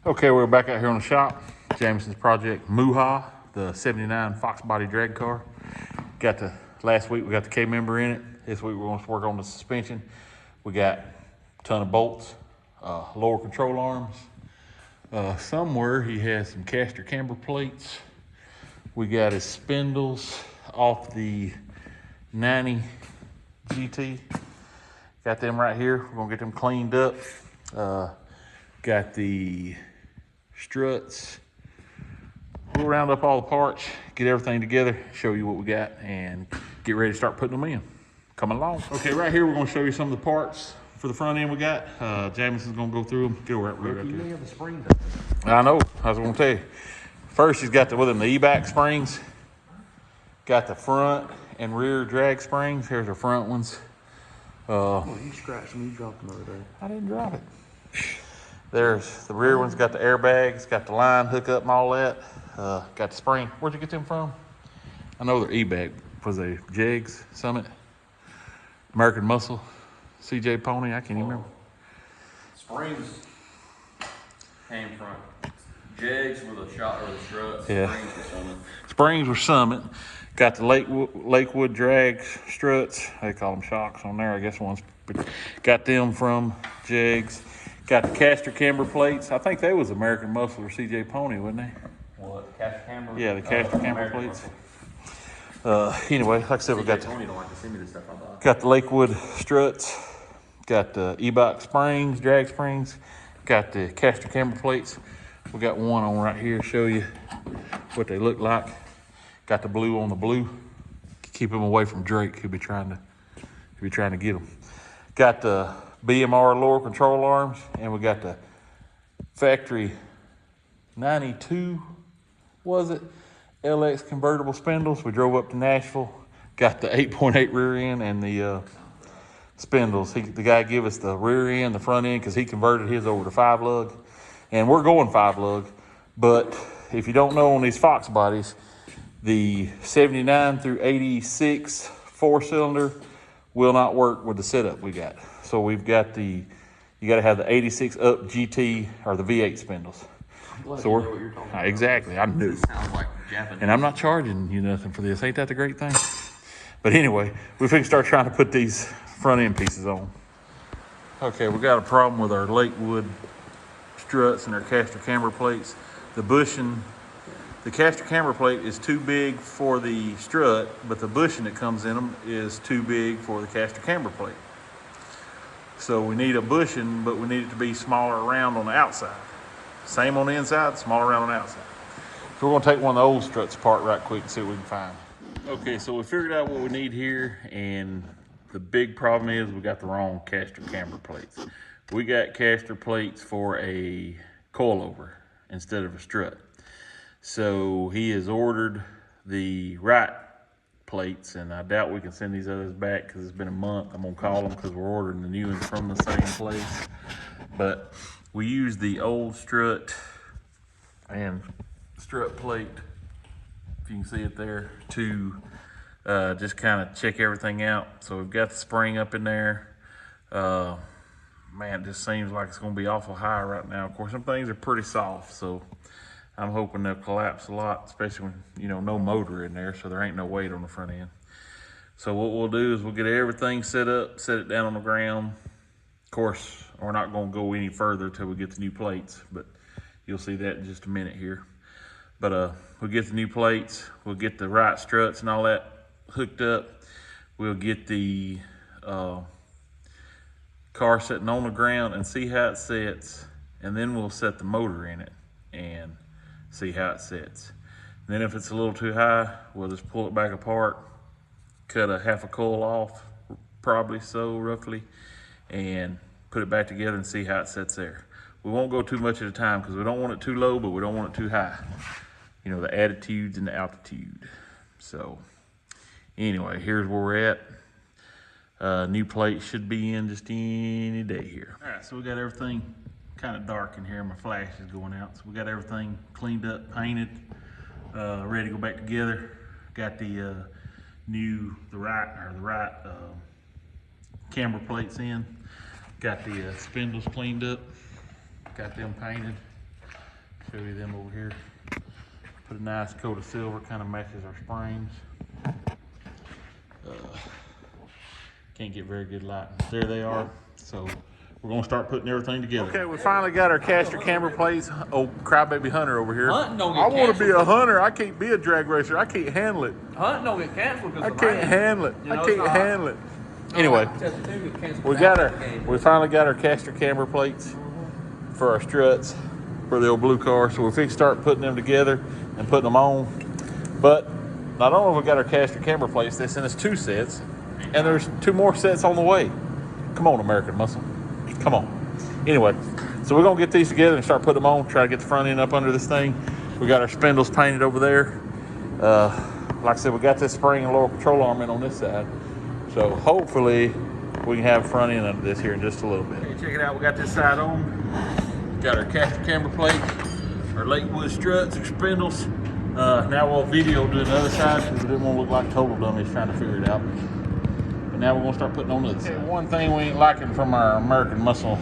Okay, we're back out here on the shop. Jameson's project, Muha, the 79 Foxbody drag car. Last week we got the K-member in it. This week we're going to work on the suspension. We got a ton of bolts, lower control arms. Somewhere he has some caster camber plates. We got his spindles off the 90 GT. Got them right here. We're gonna get them cleaned up. Got the struts. We'll round up all the parts, get everything together, show you what we got, and get ready to start putting them in. Come along. Okay, right here we're gonna show you some of the parts for the front end we got. Jameson's gonna go through them. Get right there. You have the spring. I know, I was gonna tell you. First, he's got the Eibach springs. Got the front and rear drag springs. Here's the front ones. You scratched them, you dropped them over there. I didn't drop it. There's the rear one's got the airbags, got the line hookup and all that. Got the spring. Where'd you get them from? I know they're Eibach. Was they Jegs, Summit, American Muscle, CJ Pony? I can't even remember. Springs came from Jegs with a shot or the struts. Yeah. Springs were Summit. Springs were Summit. Got the Lakewood drag struts. They call them shocks on there, I guess ones. Got them from Jegs. Got the caster camber plates. I think they was American Muscle or CJ Pony, wasn't they? What, caster camber? Yeah, the caster camber American plates. Muscle. Anyway, like I said, we got Tony don't like to send me this stuff, I thought. got the Lakewood struts. Got the Eibach springs, drag springs. Got the caster camber plates. We got one on right here, show you what they look like. Got the blue on the blue. Keep him away from Drake. He'll be trying to get them. Got the BMR lower control arms, and we got the factory 92, was it? LX convertible spindles. We drove up to Nashville. Got the 8.8 rear end and the spindles. The guy gave us the rear end, the front end, because he converted his over to 5 lug. And we're going 5 lug, but if you don't know on these Fox bodies, the 79 through 86 4-cylinder will not work with the setup we got. So we've got you got to have the 86 up GT or the V8 spindles. So what you're talking about. Exactly, I knew. This sounds like Japanese. And I'm not charging you nothing for this. Ain't that the great thing? But anyway, we can start trying to put these front end pieces on. Okay, we got a problem with our Lakewood struts and our caster camber plates. The caster camber plate is too big for the strut, but the bushing that comes in them is too big for the caster camber plate. So we need a bushing, but we need it to be smaller around on the outside. Same on the inside, smaller around on the outside. So we're gonna take one of the old struts apart right quick and see what we can find. Okay, so we figured out what we need here, and the big problem is we got the wrong caster camber plates. We got caster plates for a coilover instead of a strut. So he has ordered the right plates, and I doubt we can send these others back because it's been a month. I'm gonna call them because we're ordering the new ones from the same place. But we use the old strut and strut plate, if you can see it there, to just kind of check everything out. So we've got the spring up in there. Man, it just seems like it's gonna be awful high right now. Of course, some things are pretty soft, so I'm hoping they'll collapse a lot, especially when, no motor in there, so there ain't no weight on the front end. So what we'll do is we'll get everything set up, set it down on the ground. Of course, we're not gonna go any further till we get the new plates, but you'll see that in just a minute here. But we'll get the new plates, we'll get the right struts and all that hooked up. We'll get the car sitting on the ground and see how it sets, and then we'll set the motor in it and see how it sets. And then if it's a little too high, we'll just pull it back apart, cut a half a coil off, probably so roughly, and put it back together and see how it sets there. We won't go too much at a time because we don't want it too low, but we don't want it too high. The attitudes and the altitude. So anyway, here's where we're at. New plate should be in just any day here. All right, so we got everything kind of dark in here. My flash is going out. So we got everything cleaned up, painted, ready to go back together. Got the right camber plates in. Got the spindles cleaned up. Got them painted. Show you them over here. Put a nice coat of silver, kind of matches our springs. Can't get very good lighting. There they are. So we're gonna start putting everything together. Okay, we finally got our caster camber plates. Oh, crybaby Hunter over here. Hunting don't get I want to be a canceled. hunter. I can't be a drag racer. I can't handle it. Hunting don't get canceled I because can't handle it. I can't handle it. Anyway, we finally got our caster camber plates for our struts for the old blue car. So we're fixing to start putting them together and putting them on. But not only have we got our caster camber plates, they sent us 2 sets, and there's 2 more sets on the way. Come on, American Muscle. Come on. Anyway, so we're gonna get these together and start putting them on, try to get the front end up under this thing. We got our spindles painted over there. Like I said, we got this spring and lower control arm in on this side. So hopefully we can have front end under this here in just a little bit. Okay, check it out. We got this side on. Got our caster camber plate, our Lakewood struts, our spindles. Now we'll video do the other side because we didn't want to look like total dummies trying to figure it out. But now we're gonna start putting on the other side. One thing we ain't liking from our American Muscle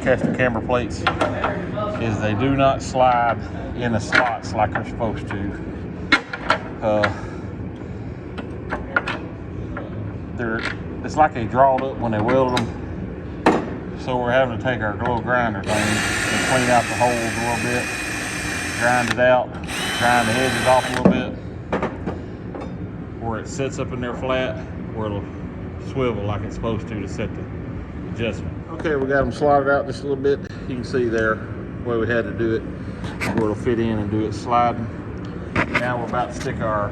caster camber plates is they do not slide in the slots like they're supposed to. It's like they drawed up when they welded them. So we're having to take our little grinder thing and clean out the holes a little bit, grind it out, grind the edges off a little bit, where it sits up in there flat, where it'll swivel like it's supposed to set the adjustment. Okay, we got them slotted out just a little bit. You can see there where we had to do it, where it'll fit in and do it sliding. Now we're about to stick our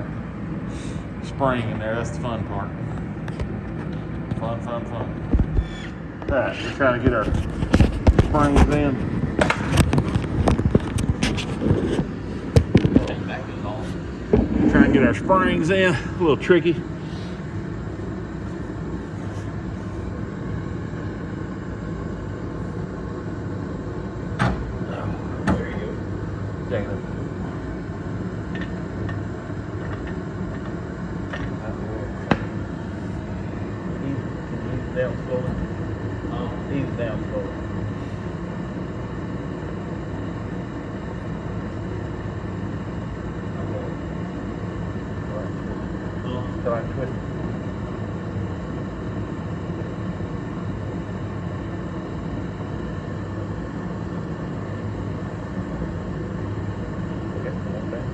spring in there. That's the fun part. Fun. All right, we're trying to get our springs in. Trying to get our springs in. A little tricky. There you go. Dang it. Down slowly. Ease down slowly. Until I twist it. Okay, come on down.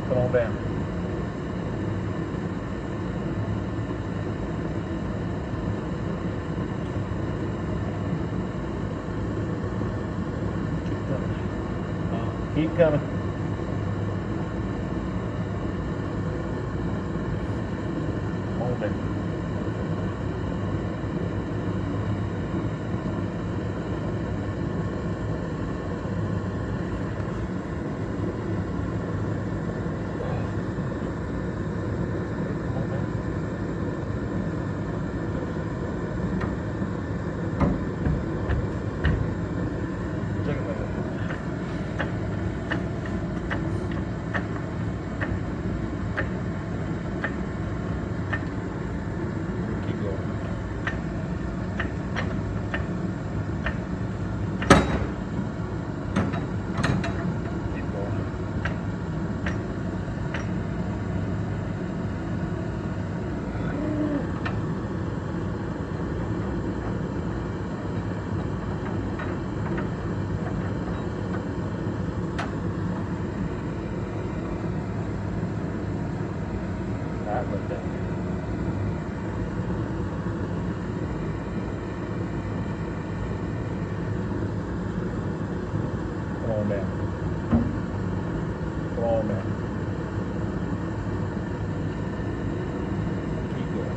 Come on down. Keep coming. Hold it. Come on down. Come on down. Keep going.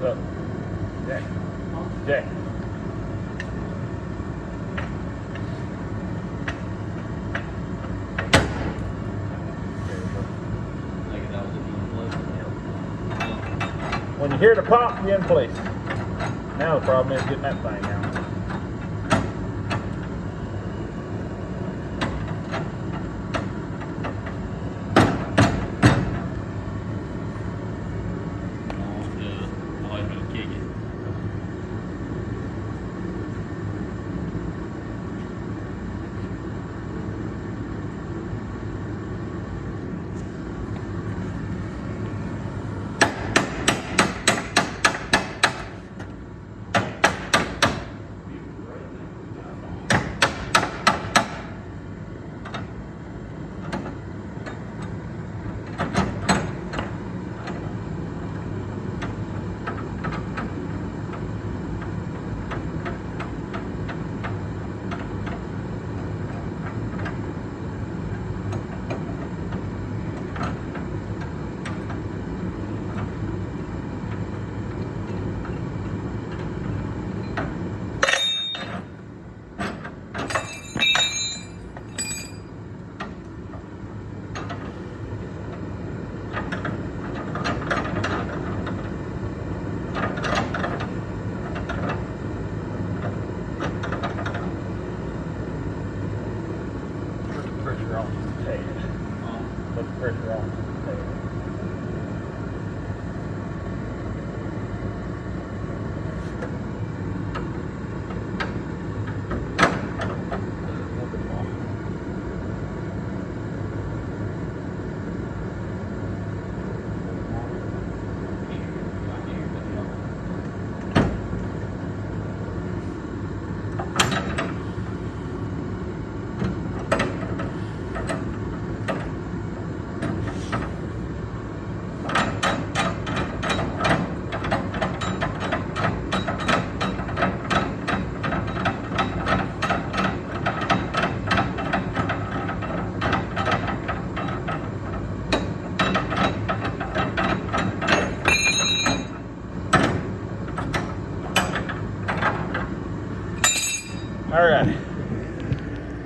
Up. Jack. Jack. When you hear the pop, you're in place. Now the problem is getting that thing out. Pressure on. All right,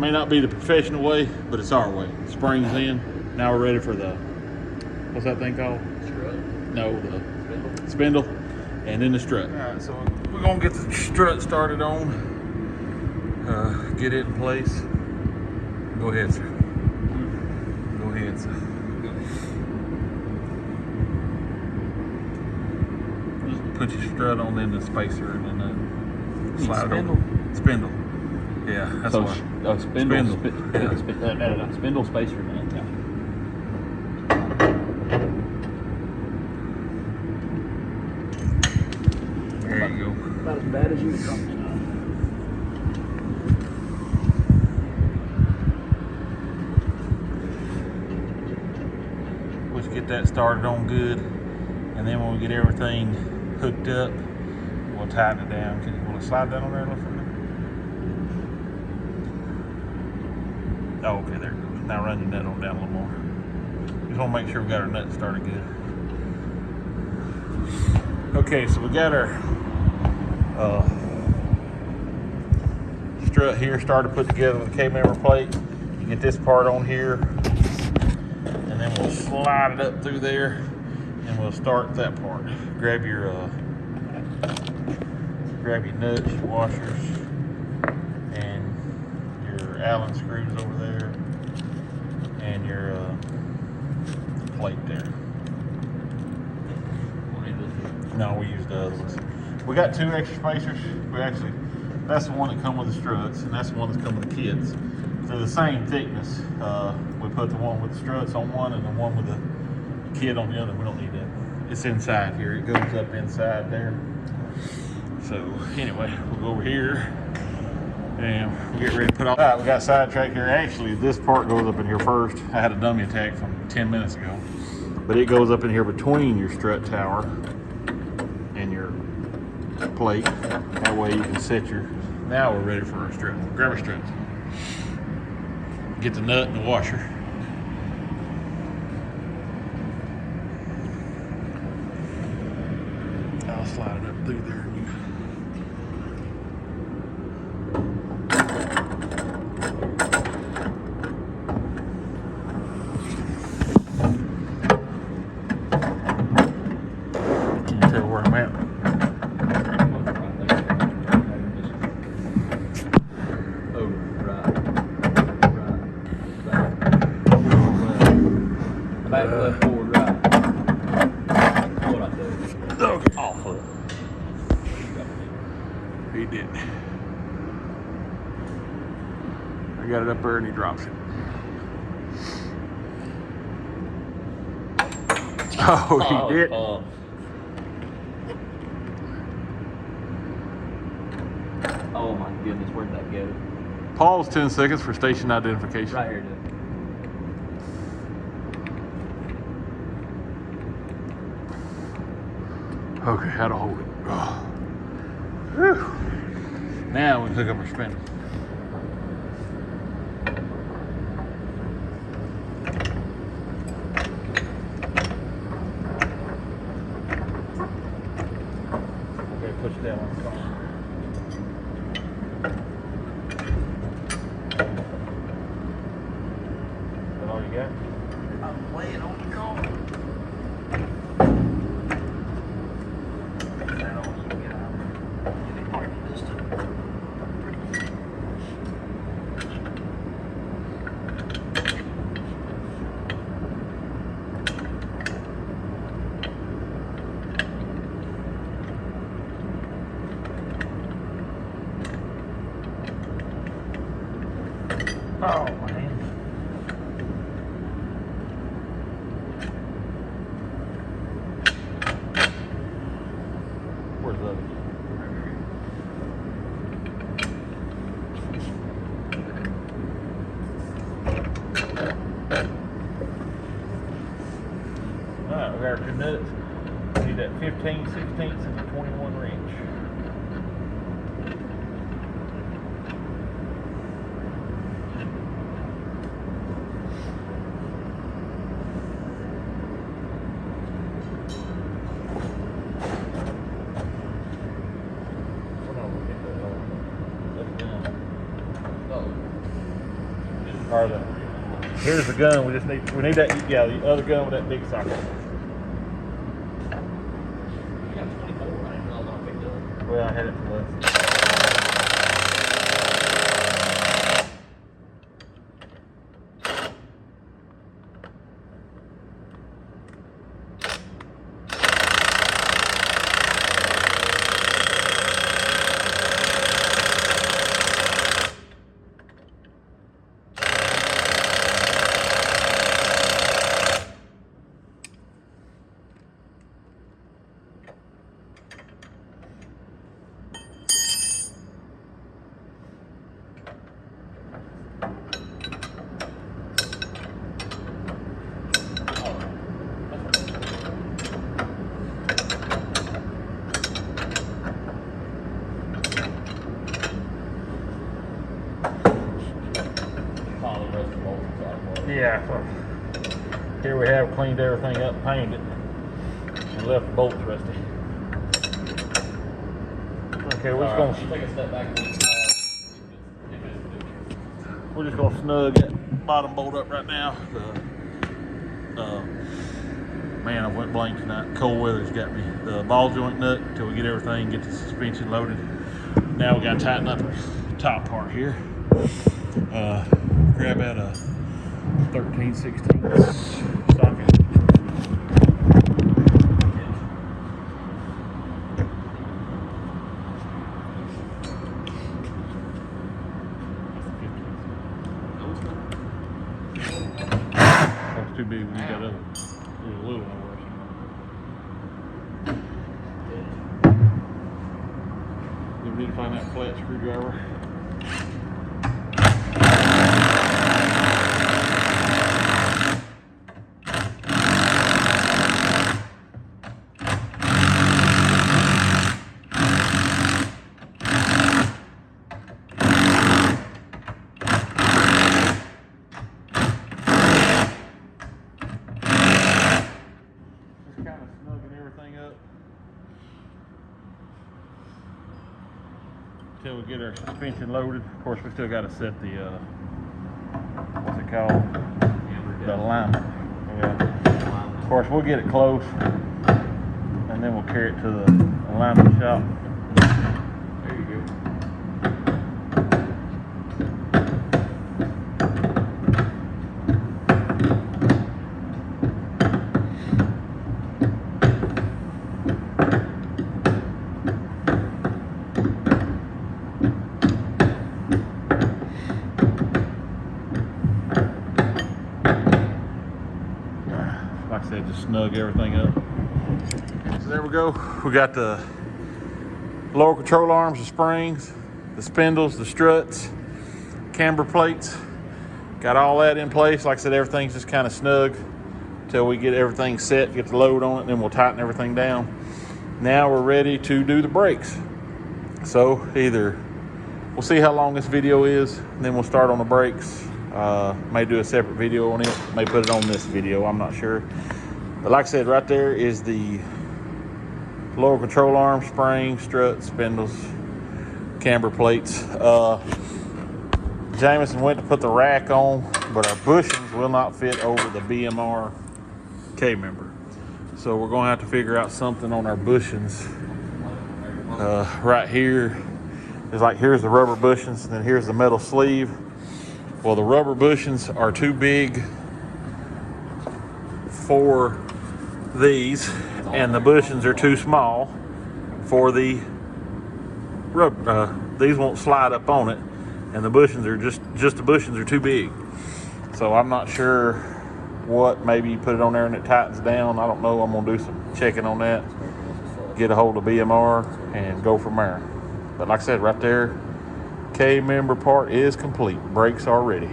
may not be the professional way, but it's our way. Springs in. Now we're ready for the, what's that thing called? Strut. No, the spindle, and then the strut. All right, so we're gonna get the strut started on, get it in place. Go ahead, sir. Go ahead, sir. Just put your strut on in the spacer and then slide it over. Spindle. Yeah, that's So, why. spindle. Yeah. Spindle spacer, man. Yeah. There you go. About as bad as you would come. Let's get that started on good, and then when we get everything hooked up, we'll tighten it down. Can you want to slide that on there a little further? Oh, okay, there it goes. Now run your nut on down a little more. Just want to make sure we got our nut started good. Okay, so we got our strut here started put together with the K-member plate. You get this part on here, and then we'll slide it up through there, and we'll start that part. Grab your nuts, your washers, and your Allen screws over there, and your plate there. No, we used the other ones. We got two extra spacers. That's the one that come with the struts, and that's the one that's come with the kits. They're the same thickness. We put the one with the struts on one and the one with the kit on the other. We don't need that. It's inside here. It goes up inside there. So anyway, we'll go over here and we'll get ready to put all. All right, we got sidetracked here. Actually, this part goes up in here first. I had a dummy attack from 10 minutes ago, but it goes up in here between your strut tower and your plate. That way you can set your. Now we're ready for our strut. Grab our struts. Get the nut and the washer. I'll slide slide it up through there. Can you tell where I'm at? Oh, right. Back, left, forward, right. What I do? Okay. Off of it. He did. I got it up there and he drops it. Oh, he did. Oh my goodness, where'd that go? Pause 10 seconds for station identification. Right here, dude. Okay, how to hold it. Oh. Whew. Now we can hook up our spinner. Okay, push it down on the car. Is that all you got? I'm playing on the car. Oh, man. Where's the other? Alright, we got our two nuts. We need that 15 16ths and the 21 wrench. Or here's the gun. We need that. Yeah, the other gun with that big socket. You got 24, right? No, no, I picked up. Well, I had it for less. Yeah, so here we have cleaned everything up, painted it, and left the bolts rusty. Okay, we're just gonna Take a step back. we're just gonna snug that bottom bolt up right now. Man, I went blank tonight. Cold weather's got me. The ball joint nut until we get everything, get the suspension loaded. Now we gotta tighten up the top part here. Grab out a 13/16 socket. That's too big. We need that other. There's a little one worse. We need to find that flat screwdriver. till we get our suspension loaded. Of course, we still got to set the what's it called? The alignment. Yeah. Of course, we'll get it close, and then we'll carry it to the alignment shop. There you go. Like I said, just snug everything up. So there we go. We got the lower control arms, the springs, the spindles, the struts, camber plates. Got all that in place. Like I said, everything's just kind of snug until we get everything set, get the load on it, and then we'll tighten everything down. Now we're ready to do the brakes. So either we'll see how long this video is, and then we'll start on the brakes. May do a separate video on it, may put it on this video, I'm not sure. But like I said, right there is the lower control arm, springs, struts, spindles, camber plates. Jameson went to put the rack on, but our bushings will not fit over the BMR K-member. So we're gonna have to figure out something on our bushings. Right here is like, here's the rubber bushings, and then here's the metal sleeve. Well, the rubber bushings are too big for these, and the bushings are too small for the rubber. These won't slide up on it, and the bushings are just the bushings are too big. So I'm not sure what. Maybe you put it on there and it tightens down. I don't know. I'm gonna do some checking on that. Get a hold of BMR and go from there. But like I said, right there, K-member part is complete. Brakes are ready.